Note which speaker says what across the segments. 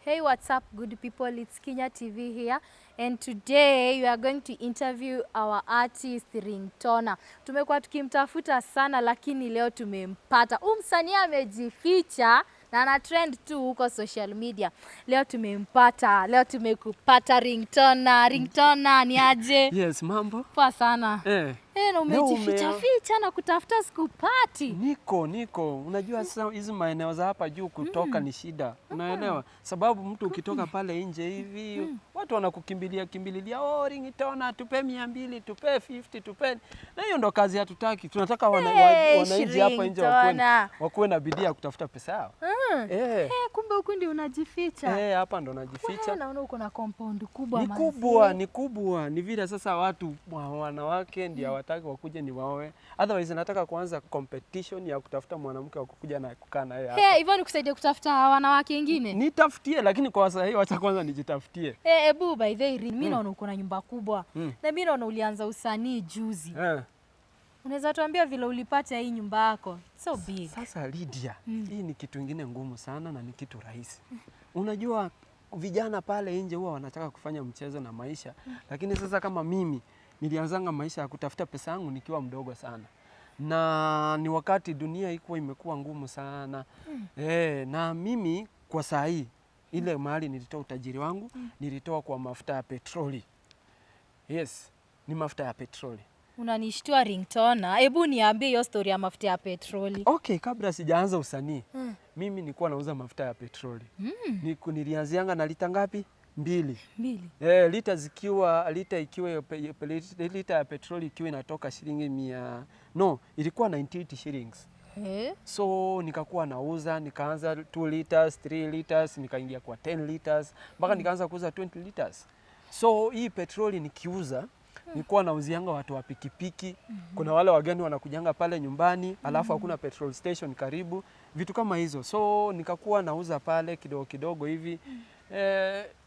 Speaker 1: Hey, what's up, good people? It's Kenya TV here, and today we are going to interview our artist Ringtoner. Tumekuwa tukimtafuta sana, lakini leo tumempata. Msanii amejificha na ana trend tu huko social media. Leo tumempata, leo tumekupata Ringtoner. Ringtoner, ni aje?
Speaker 2: Yes, mambo?
Speaker 1: Poa sana. Na umejificha na kutafuta sikupati.
Speaker 2: Niko. Unajua sasa hizi maeneo za hapa juu kutoka ni shida. Unaelewa? Sababu mtu ukitoka pale nje hivi, watu wanakukimbililia, oh Ringtoner, tupe 200, tupe 50, tupe. Na hiyo ndo kazi hatutaki. Tunataka wananchi hapa nje wakuwe na bidii ya kutafuta pesa yao.
Speaker 1: Kumbe huku ndio unajificha.
Speaker 2: Hapa ndo najificha.
Speaker 1: Naona uko na compound kubwa.
Speaker 2: Ni kubwa. Ni vile sasa watu wanawake ndio hawataki wakuje ni waoe. Otherwise nataka kuanza competition ya kutafuta mwanamke wa kukuja na kukaa na yeye hapa.
Speaker 1: Hivyo nikusaidie kutafuta wanawake wengine?
Speaker 2: Nitafutie, lakini kwa sasa hiyo acha kwanza nijitafutie.
Speaker 1: By the way, mimi naona uko na nyumba kubwa. Na mimi naona ulianza usanii juzi. Unaweza tuambia vile ulipata hii nyumba yako? So big.
Speaker 2: Sasa Lydia, hii ni kitu kingine ngumu sana na ni kitu rahisi. Unajua vijana pale nje huwa wanataka kufanya mchezo na maisha, lakini sasa kama mimi nilianzanga maisha ya kutafuta pesa yangu nikiwa mdogo sana. Na ni wakati dunia ilikuwa imekuwa ngumu sana. Na mimi kwa saa hii ile mahali nilitoa utajiri wangu, nilitoa kwa mafuta ya petroli. Yes, ni mafuta ya petroli.
Speaker 1: Unanishtua Ringtoner. Hebu niambie hiyo story ya mafuta ya petroli.
Speaker 2: Okay, kabla sijaanza usanii, mimi nilikuwa nauza mafuta ya petroli. Nilianzianga na lita ngapi? 2. Lita ya petroli ikiwa inatoka shilingi 100. No, ilikuwa 98 shillings. So nikakuwa nauza, nikaanza 2 liters, 3 liters, nikaingia kwa 10 liters, mpaka nikaanza kuuza 20 liters. So hii petroli nikiuza, nilikuwa nauzianga watu wa pikipiki. Kuna wale wageni wanakujanga pale nyumbani, alafu hakuna petrol station karibu, vitu kama hizo. So nikakuwa nauza pale kidogo hivi.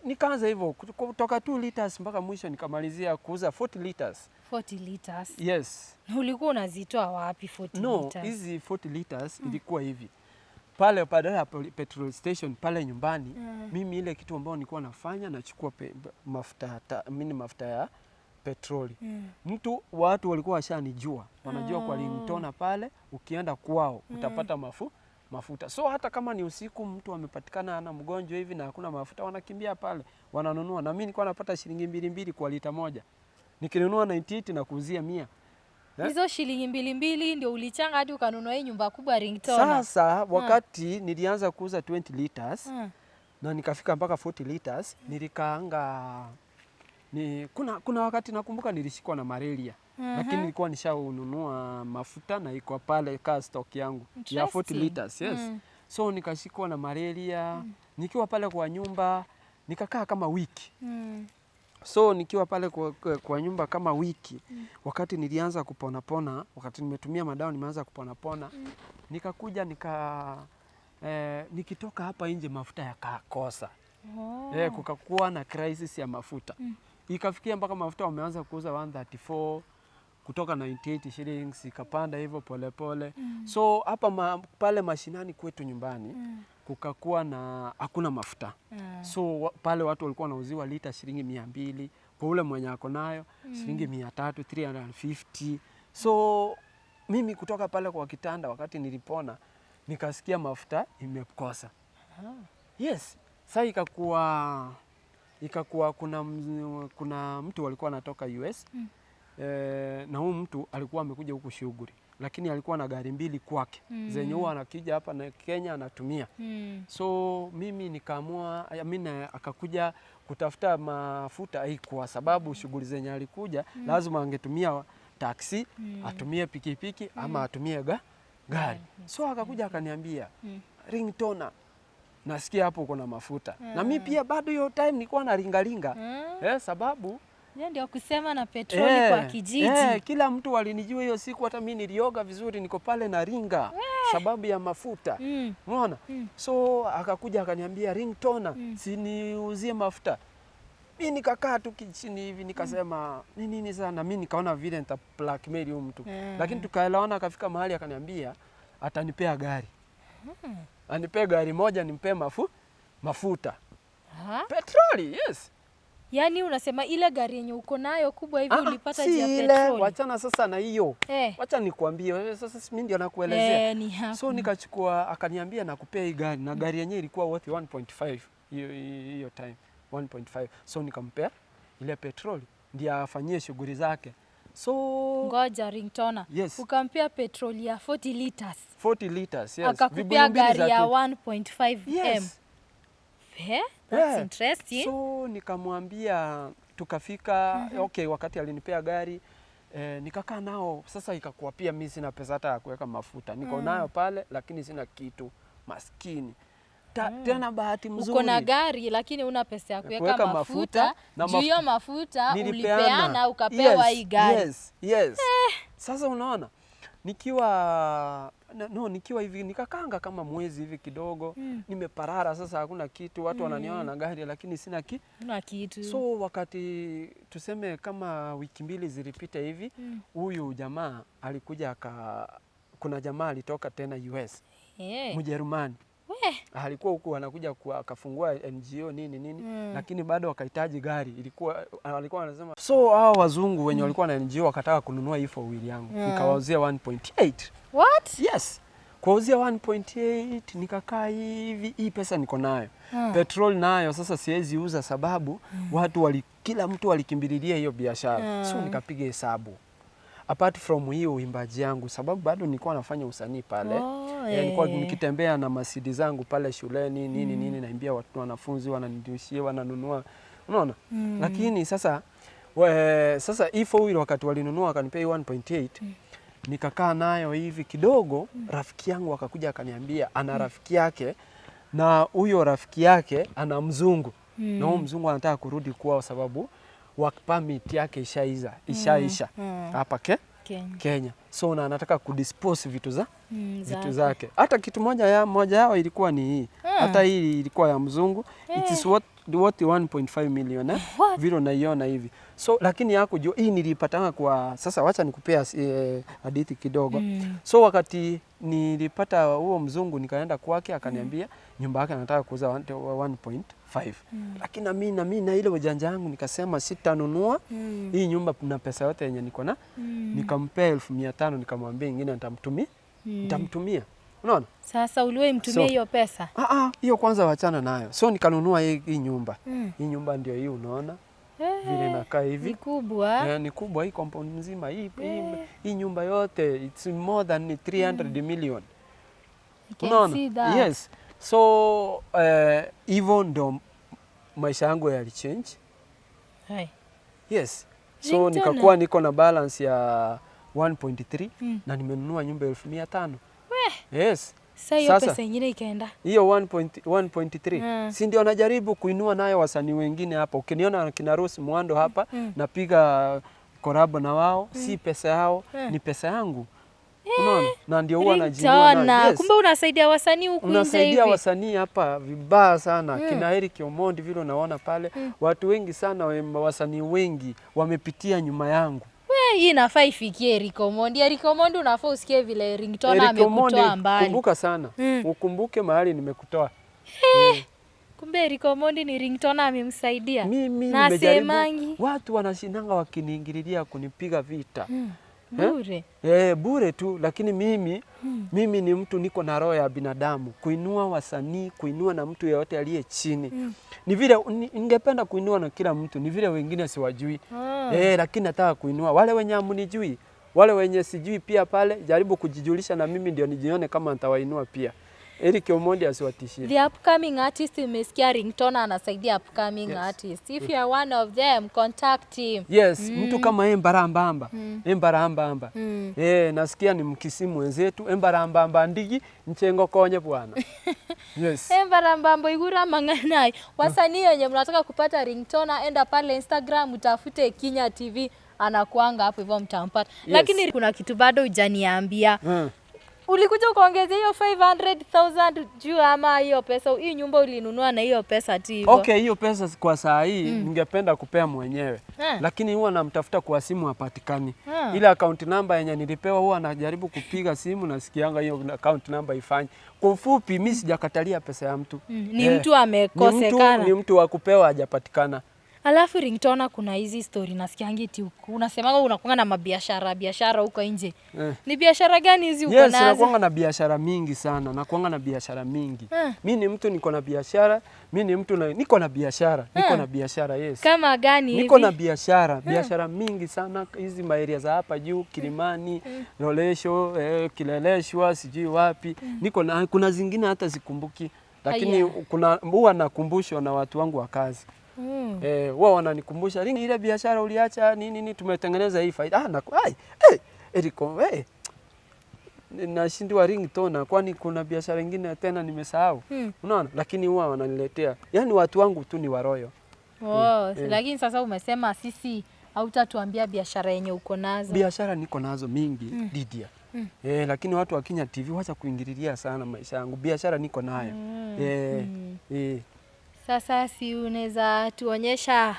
Speaker 2: Nikaanza hivyo kutoka 2 liters mpaka mwisho nikamalizia kuuza 40 liters.
Speaker 1: 40 liters?
Speaker 2: Yes.
Speaker 1: Ulikuwa unazitoa wapi 40 liters?
Speaker 2: No, hizi 40 liters ilikuwa hivi. Pale ya petrol station pale nyumbani, mimi ile kitu ambayo nilikuwa nafanya nachukua mafuta ya petroli. Watu walikuwa washanijua. Wanajua kwa Ringtoner pale ukienda kwao utapata mafuta. So hata kama ni usiku mtu amepatikana ana mgonjwa hivi na hakuna mafuta, wanakimbia pale, wananunua. Na mimi nilikuwa napata shilingi 2 kwa lita moja. Nikinunua 98 na kuuzia 100.
Speaker 1: Hizo shilingi 2 ndio ulichanga hadi ukanunua hii nyumba kubwa Ringtoner.
Speaker 2: Sasa wakati nilianza kuuza 20 liters na nikafika mpaka 40 liters, nilikaanga kuna wakati nakumbuka nilishikwa na malaria. Lakini nilikuwa nishaununua mafuta na iko pale ka stock yangu ya 40 liters. Yes. So nikashikwa na malaria, nikiwa pale kwa nyumba, nikakaa kama wiki. So nikiwa pale kwa nyumba kama wiki, wakati nilianza kupona, wakati nimetumia madawa nimeanza kupona, nikakuja nikitoka hapa nje mafuta yakakosa. Kukakuwa na crisis ya mafuta. Ikafikia mpaka mafuta wameanza kuuza 134 kutoka 98 shillings, ikapanda hivyo pole. So hapa pale mashinani kwetu nyumbani kukakuwa na hakuna mafuta. So pale watu walikuwa wanauziwa lita shilingi 200, kwa ule mwenye ako nayo shilingi 300, 350. So mimi kutoka pale kwa kitanda wakati nilipona nikasikia mafuta imekosa. Yes, sasa ikakuwa kuna mtu alikuwa anatoka US. Na huyu mtu alikuwa amekuja huku shughuli, lakini alikuwa na gari 2 kwake zenye huwa anakija hapa na Kenya anatumia. So mimi nikaamua, akakuja kutafuta mafuta kwa sababu shughuli zenye alikuja lazima angetumia taxi, atumie pikipiki ama atumie gari. So akakuja akaniambia, Ringtoner, nasikia hapo kuna mafuta. Na mimi pia bado hiyo time nilikuwa na ringaringa. Sababu
Speaker 1: ndio kusema na petroli kwa kijiji.
Speaker 2: Kila mtu walinijua hiyo siku, hata mimi nilioga vizuri, niko pale na ringa sababu ya mafuta. Unaona? So akakuja akaniambia, Ringtoner, siniuzie mafuta. Mimi nikakaa tu chini hivi nikasema nini sana, mimi nikaona vile nita blackmail huyu mtu. Lakini tukaelewana, akafika mahali akaniambia atanipea gari. Anipee gari moja nimpe mafuta. Petroli, yes.
Speaker 1: Yaani unasema ile gari yenye uko nayo kubwa hivi ulipata
Speaker 2: si
Speaker 1: jia
Speaker 2: ile,
Speaker 1: petroli?
Speaker 2: wachana sasa na hiyo. Wacha nikwambie, sasa mimi ndio nakuelezea.
Speaker 1: Ni hapo.
Speaker 2: So nikachukua, akaniambia nakupea hii gari, na gari yenyewe ilikuwa worth 1.5 hiyo time, 1.5. So nikampea ile petroli ndio afanyie shughuli zake. So
Speaker 1: ngoja Ringtoner.
Speaker 2: Yes.
Speaker 1: Ukampea petroli ya 40 liters.
Speaker 2: 40 liters, yes.
Speaker 1: Akakupea gari ya 1.5
Speaker 2: yes.
Speaker 1: That's interesting.
Speaker 2: So nikamwambia tukafika, okay, wakati alinipea gari nikakaa nao. Sasa ikakuwa pia mimi sina pesa hata ya kuweka mafuta. Niko nayo pale lakini sina kitu, maskini. Tena bahati mzuri.
Speaker 1: Uko na gari lakini una pesa ya kuweka mafuta. Juu hiyo mafuta ulipeana ukapewa hii gari.
Speaker 2: Yes. Sasa unaona, nikiwa hivi nikakanga kama mwezi hivi kidogo, nimeparara sasa, hakuna kitu, watu wananiona na gari lakini sina kitu. So wakati tuseme kama wiki mbili zilipita hivi, huyu jamaa alikuja kuna jamaa alitoka tena US, Mjerumani. Alikuwa huku anakuja akafungua NGO nini, lakini bado wakahitaji gari. Alikuwa anasema, so hao wazungu wenye walikuwa na NGO wakataka kununua hii 4-wheel yangu. Nikawauzia 1.8.
Speaker 1: What?
Speaker 2: Yes. Kuwauzia 1.8, nikakaa hivi, hii pesa niko nayo. Petrol nayo sasa siwezi uza sababu kila mtu walikimbililia hiyo biashara. So nikapiga hesabu. Apart from hiyo uimbaji yangu, sababu bado nilikuwa nafanya usanii pale. Nilikuwa nikitembea na masidi zangu pale shuleni nini naimbia wanafunzi, wananidishia, wananunua. Unaona? Lakini sasa hii 4-wheel wakati walinunua wakanipea 1.8, nikakaa nayo hivi kidogo. Rafiki yangu akakuja akaniambia ana rafiki yake, na huyo rafiki yake ana mzungu. Na huyo mzungu anataka kurudi kwao sababu work permit yake ishaisha hapa Kenya. So na anataka kudispose vitu zake. Hata kitu moja yao ilikuwa ni hii. Hata hii ilikuwa ya mzungu. It is worth 1.5 million vile unaiona hivi. So lakini hakujua hii nilipatanga kwa, sasa wacha nikupea hadithi kidogo. So wakati nilipata huo mzungu nikaenda kwake, akaniambia nyumba yake anataka kuuza 1.5. Lakini na mimi na ile ujanja wangu nikasema sitanunua hii nyumba na pesa yote yenye niko na. Nikampea 1500, nikamwambia nyingine nitamtumia. Unaona?
Speaker 1: Sasa uliwe mtumie hiyo pesa?
Speaker 2: Hiyo kwanza wachana nayo. So nikanunua hii nyumba. Hii nyumba ndio hii unaona. Vile inakaa hivi.
Speaker 1: Ni kubwa.
Speaker 2: Ni kubwa, hii compound nzima hii nyumba yote, it's more than 300 million. Unaona? Yes. So hivyo ndo maisha yangu yalichange. Yes. So nikakuwa niko na balance ya 1.3 na nimenunua nyumba 1500. Yes.
Speaker 1: Sasa hiyo pesa nyingine ikaenda.
Speaker 2: Hiyo 1.3. Si ndio najaribu kuinua nayo wasanii wengine hapa. Ukiniona kina Rose Mwando hapa, napiga korabo na wao, si pesa yao, ni pesa yangu. Unaona? Na ndio huwa najiinua nayo.
Speaker 1: Kumbe unasaidia wasanii huku nje hivi.
Speaker 2: Unasaidia wasanii hapa vibaya sana. Kina Eric Omondi vile unaona pale, watu wengi sana, wasanii wengi wamepitia nyuma yangu.
Speaker 1: Hii inafaa ifikie Eric Omondi. Eric Omondi unafaa usikie vile Ringtoner amekutoa mbali.
Speaker 2: Kumbuka sana. Ukumbuke mahali nimekutoa.
Speaker 1: Kumbe Eric Omondi ni Ringtoner amemsaidia.
Speaker 2: Mimi nimejaribu. Watu wanashindanga wakiniingililia kunipiga vita.
Speaker 1: Bure.
Speaker 2: Bure tu, lakini mimi ni mtu niko na roho ya binadamu. Kuinua wasanii, kuinua na mtu yeyote aliye chini. Ni vile ningependa kuinua na kila mtu, ni vile wengine siwajui. Lakini nataka kuinua wale wenye hamunijui, wale wenye sijui pia pale, jaribu kujijulisha na mimi ndio nijione kama nitawainua pia. Eric Omondi asiwatishie.
Speaker 1: The upcoming artist, umesikia Ringtoner anasaidia upcoming artist. If you are one of them, contact him.
Speaker 2: Yes, mtu kama Embarambamba. Embarambamba. Nasikia ni mkisimu wenzetu. Embarambamba ndigi nchengo konye bwana. Yes.
Speaker 1: Embarambamba igura manganai. Wasanii wenye mnataka kupata Ringtoner, enda pale Instagram utafute Kinya TV, anakuanga hapo hivyo mtampata. Lakini kuna kitu bado hujaniambia. Ulikuja ukaongezea hiyo 500,000 juu ama hiyo pesa, hii nyumba ulinunua na hiyo pesa tu hivyo?
Speaker 2: Okay, hiyo pesa kwa saa hii ningependa kupea mwenyewe. Lakini huwa namtafuta kwa simu hapatikani. Ile account number yenye nilipewa huwa najaribu kupiga simu na sikianga hiyo account number ifanye. Kwa ufupi mimi sijakatalia pesa ya mtu.
Speaker 1: Ni mtu amekosekana.
Speaker 2: Ni mtu wa kupewa hajapatikana.
Speaker 1: Alafu Ringtoner, kuna hizi story nasikiangi eti unasemaga unakuanga na biashara huko nje. Ni biashara gani hizi uko nazo?
Speaker 2: Yes, nakuanga na biashara mingi sana. Nakuanga na biashara mingi. Mimi ni mtu niko na biashara, mimi ni mtu niko na biashara. Niko na biashara, yes.
Speaker 1: Kama gani hivi?
Speaker 2: Niko na biashara mingi sana hizi maeria za hapa juu, Kilimani, Rolesho, Kileleshwa, sijui wapi. Niko na kuna zingine hata sikumbuki, lakini kuna huwa nakumbushwa na watu wangu wa kazi. Wao wananikumbusha, Ring, ile biashara uliacha nini tumetengeneza hii faida. Eriko, nashindwa Ringtoner, kwani kuna biashara nyingine tena nimesahau. Unaona? Lakini huwa wananiletea. Yaani watu wangu tu ni waroyo.
Speaker 1: Lakini sasa umesema sisi hautatuambia biashara yenye uko nazo.
Speaker 2: Biashara niko nazo mingi, Lydia. Lakini watu wa Kenya TV wacha kuingililia sana maisha yangu. Biashara niko nayo.
Speaker 1: Sasa si unaweza tuonyesha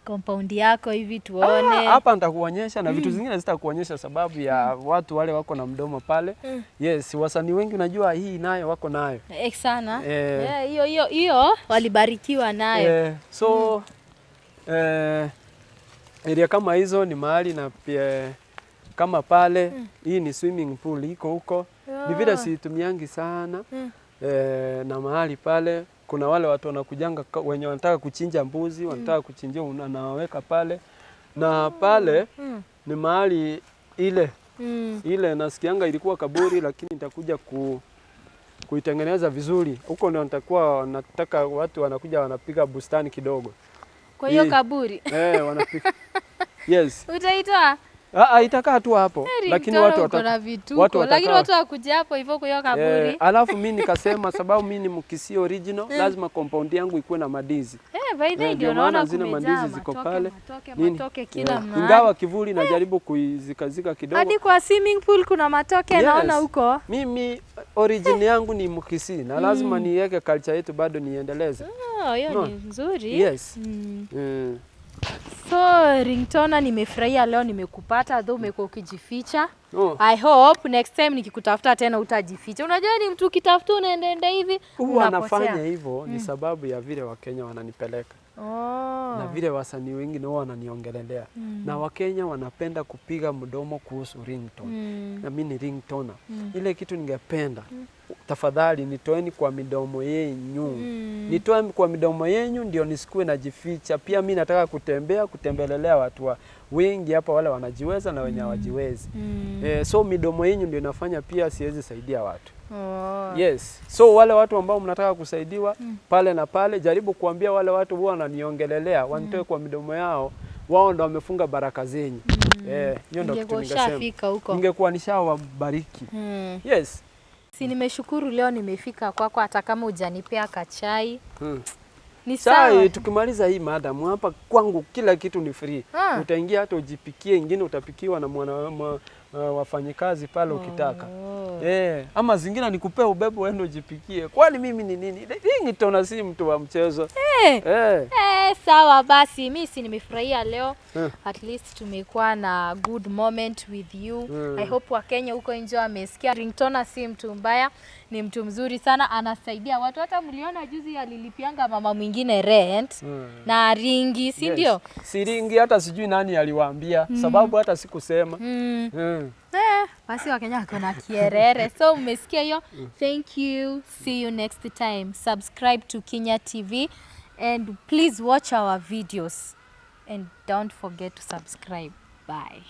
Speaker 1: compound yako hivi tuone?
Speaker 2: Hapa nitakuonyesha na vitu zingine sitakuonyesha sababu ya watu wale wako na mdomo pale. Yes, wasanii wengi unajua hii nayo wako nayo.
Speaker 1: Sana. Hiyo walibarikiwa nayo.
Speaker 2: So area kama hizo ni mahali na pia kama pale hii ni swimming pool iko huko. Ni vile situmiangi sana. Na mahali pale kuna wale watu wanakujanga wenye wanataka kuchinja mbuzi, wanataka kuchinjia unaweka pale. Na pale ni mahali ile nasikianga ilikuwa kaburi, lakini nitakuja kuitengeneza vizuri. Huko ndio nataka watu wanakuja wanapiga bustani kidogo.
Speaker 1: Kwa hiyo kaburi?
Speaker 2: Wanapiga. Yes.
Speaker 1: Utaitoa?
Speaker 2: Itakaa tu hapo, lakini watu
Speaker 1: wakuja hapo hivyo kwa hiyo kaburi.
Speaker 2: Alafu mimi nikasema sababu mimi ni Mkisii original, lazima compound yangu ikuwe na madizi.
Speaker 1: By the way ndio naona
Speaker 2: zina madizi ziko pale.
Speaker 1: Matoke kila mahali.
Speaker 2: Ingawa kivuli najaribu kuizika kidogo.
Speaker 1: Hadi kwa swimming pool kuna matoke naona huko.
Speaker 2: Mimi origin yangu ni Mkisii na lazima niweke culture yetu bado niendeleze.
Speaker 1: Hiyo ni nzuri.
Speaker 2: Yes.
Speaker 1: So Ringtoner, nimefurahia leo nimekupata, though umekuwa ukijificha. I hope next time nikikutafuta tena utajificha. Unajua ni mtu ukitafuta unaenda hivi
Speaker 2: unapotea. Wanafanya hivyo ni sababu ya vile Wakenya wananipeleka. Na vile wasanii wengi nao wananiongelelea. Na Wakenya wanapenda kupiga mdomo kuhusu Ringtoner. Na mimi ni Ringtoner. Ile kitu ningependa tafadhali nitoeni kwa midomo yenu. Nitoe kwa midomo yenu ndio nisikue najificha. Pia mimi nataka kutembelelea watu wengi hapa, wale wanajiweza na wenye hawajiwezi. So midomo yenu ndio inafanya pia siwezi saidia watu. Yes. So wale watu ambao mnataka kusaidiwa pale na pale, jaribu kuambia wale watu huwa wananiongelelea, wanitoe kwa midomo yao, wao ndio wamefunga baraka zenyu. Hiyo ndio kitu ningesema. Ningekuwa nishawabariki. Yes.
Speaker 1: Si nimeshukuru leo nimefika kwako, hata kama hujanipea kachai. Ni
Speaker 2: sawa. Tukimaliza hii madam hapa kwangu kila kitu ni free. Utaingia hata ujipikie, ingine utapikiwa na wafanyikazi pale ukitaka. Ama zingine nikupea ubebe uende ujipikie. Kwani mimi ni nini? Ringtoner si mtu wa mchezo.
Speaker 1: Sawa basi, mimi si nimefurahia leo. At least tumekuwa na good moment with you. I hope Wakenya huko nje wamesikia Ringtoner si mtu mbaya, ni mtu mzuri sana, anasaidia watu. Hata mliona juzi alilipianga mama mwingine rent na ringi, si ndio?
Speaker 2: Si ringi, hata sijui nani aliwaambia sababu hata sikusema.
Speaker 1: Basi Wakenya wako na kierere. So umesikia hiyo? Thank you. See you next time. Subscribe to Kenya TV and please watch our videos and don't forget to subscribe. Bye.